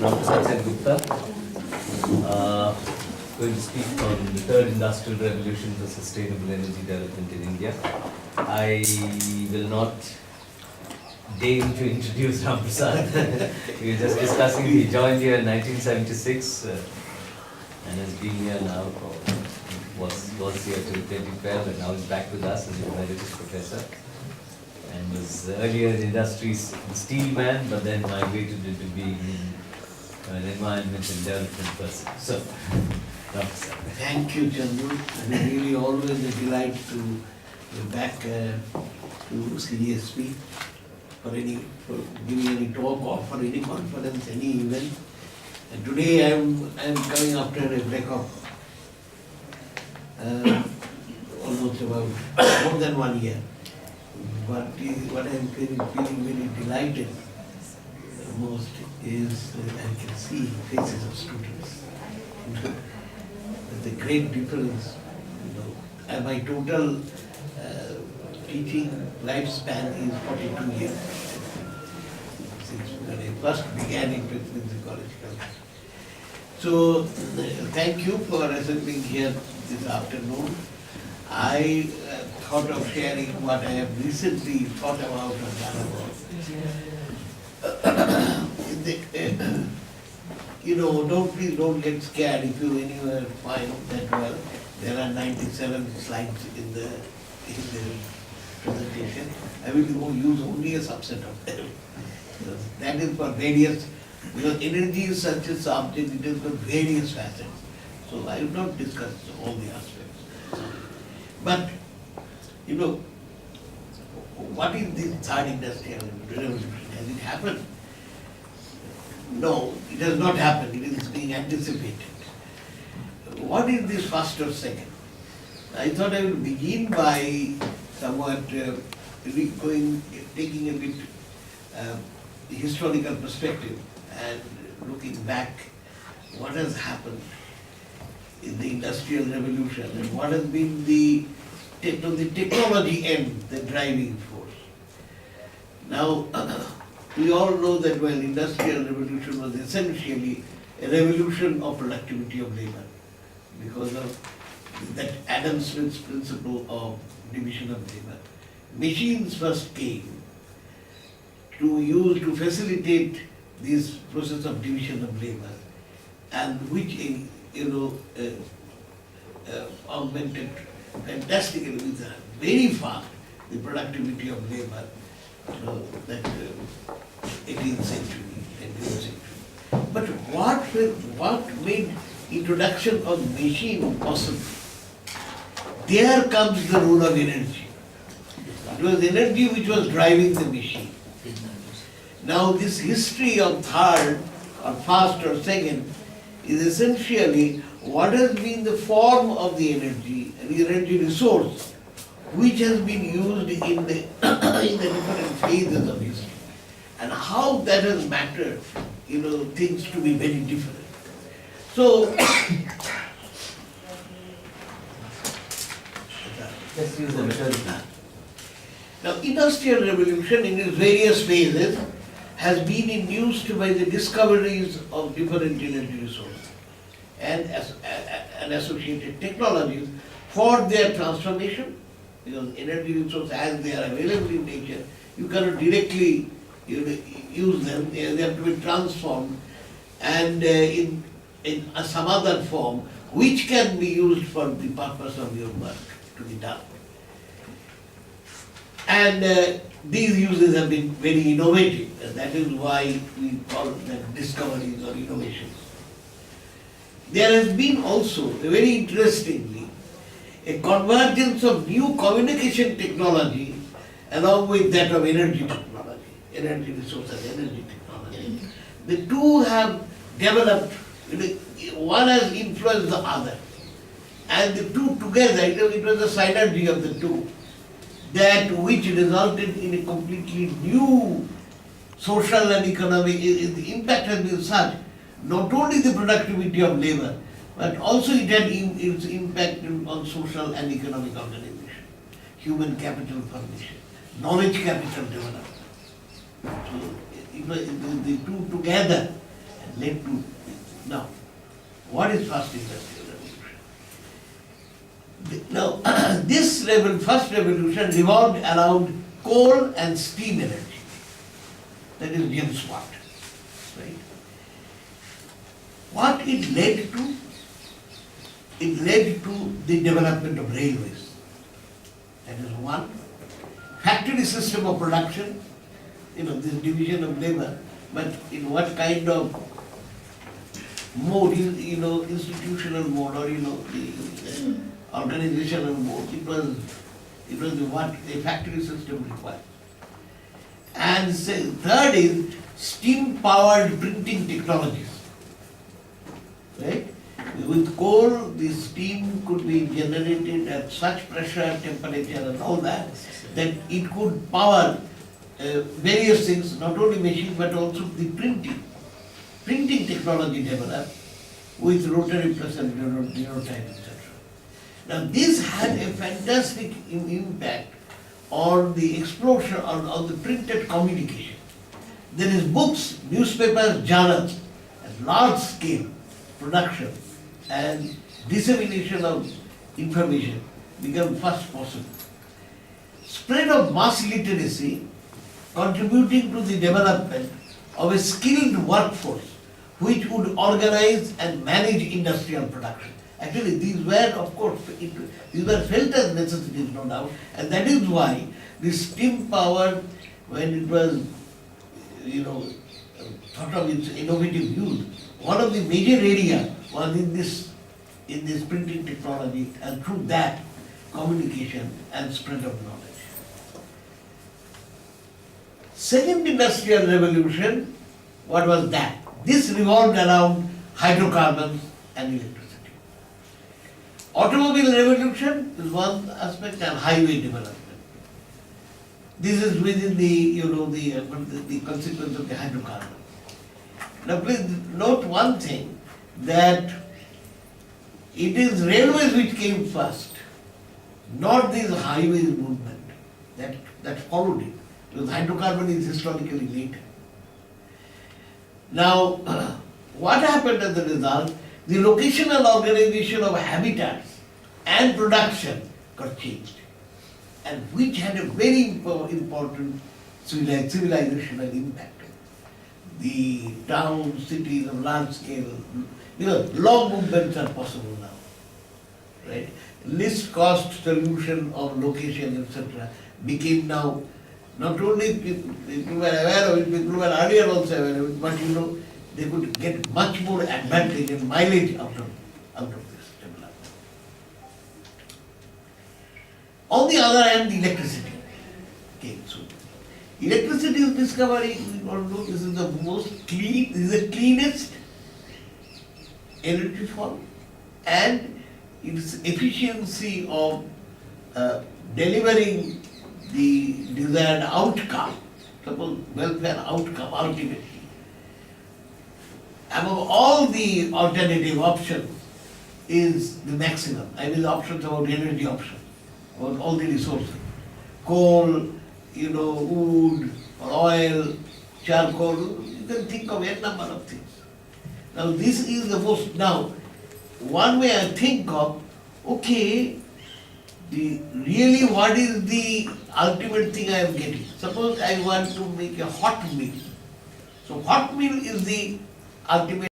Prasad Sengupta, going to speak on the third industrial revolution for sustainable energy development in India. I will not deign to introduce Ram Prasad. We were just discussing, he joined here in 1976 and has been here now, was here till 2012 and now is back with us as an emeritus professor. And was earlier in industries, a steel man, but then migrated into being an environment and development person. So, Ram Prasad. Thank you, Chandu. And really always a delight to be back to CESP for giving any talk or for any conference, any event. And today I am coming after a breakup, almost about more than 1 year. But what I am feeling very delighted most is I can see faces of students. There's a great difference. And my total teaching lifespan is 42 years. Since when I first began in Presidency College. So thank you for assembling here this afternoon. I thought of sharing what I have recently thought about or done about. Please don't get scared if you anywhere find that well. There are 97 slides in the presentation. I will use only a subset of them. That is for various, because energy is such a subject, it has got various facets. So I will not discuss all the aspects. But, what is this third industrial revolution? Has it happened? No, it has not happened. It is being anticipated. What is this first or second? I thought I will begin by somewhat taking a bit historical perspective and looking back what has happened in the industrial revolution and what has been the technology end, the driving force. Now, we all know that industrial revolution was essentially a revolution of productivity of labor because of that Adam Smith's principle of division of labor. Machines first came to facilitate this process of division of labor, and which augmented fantastically with very fast the productivity of labor that 18th century, 20th century. But what made introduction of machine possible? There comes the role of energy. It was energy which was driving the machine. Now this history of third or first or second is essentially what has been the form of the energy resource which has been used in the different phases of history, and how that has mattered, things to be very different. So Let's use the method. now industrial revolution in its various phases has been induced by the discoveries of different energy resources and associated technologies for their transformation, because energy resources as they are available in nature, you cannot directly use them, they have to be transformed and in some other form which can be used for the purpose of your work to be done. And these uses have been very innovative, and that is why we call them discoveries or innovations. There has been also, very interestingly, a convergence of new communication technology along with that of energy technology, energy resources, energy technology. The two have developed, one has influenced the other, and the two together, it was a synergy of the two, that which resulted in a completely new social and economic, the impact has been such, not only the productivity of labor, but also it had its impact on social and economic organization, human capital formation, knowledge capital development. So the two together and led to, now, what is first industrial revolution? Now, this first revolution revolved around coal and steam energy. That is James Watt, right? What it led to? It led to the development of railways. That is one. Factory system of production, this division of labor, but in what kind of mode, institutional mode or, the organizational mode, it was what a factory system required. And third is steam-powered printing technologies, right? With coal, the steam could be generated at such pressure, temperature and all that, that it could power various things, not only machines but also the printing technology developed with rotary press and linotype, etc. Now this had a fantastic impact on the explosion, on the printed communication. There is books, newspapers, journals, at large scale production and dissemination of information became first possible. Spread of mass literacy contributing to the development of a skilled workforce which would organize and manage industrial production. Actually, these were, of course, these were felt as necessities, no doubt, and that is why the steam power, when it was, thought of its innovative use, one of the major areas was in this printing technology, and through that, communication and spread of knowledge. Second industrial revolution, what was that? This revolved around hydrocarbons and electricity. Automobile revolution is one aspect, and highway development. This is within the consequence of the hydrocarbon. Now please note one thing, that it is railways which came first, not this highways movement that followed it, because hydrocarbon is historically later. Now, what happened as a result? The locational organization of habitats and production got changed, and which had a very important civilizational impact. The towns, cities of large scale, long movements are possible now, right? Least cost solution of location, etc. became now, not only people were aware of it, people were earlier also aware of it, but they could get much more advantage and mileage out of this development. On the other hand, the electricity came soon. Electricity is discovery, we all know this is the most clean, this is the cleanest energy form, and its efficiency of delivering the desired outcome, suppose welfare outcome ultimately. Among all the alternative options is the maximum. I mean the options about energy options, about all the resources. Coal, wood, or oil, charcoal, you can think of a number of things. Now this is the most, now one way I think of, okay, really what is the ultimate thing I am getting? Suppose I want to make a hot meal. So hot meal is the ultimate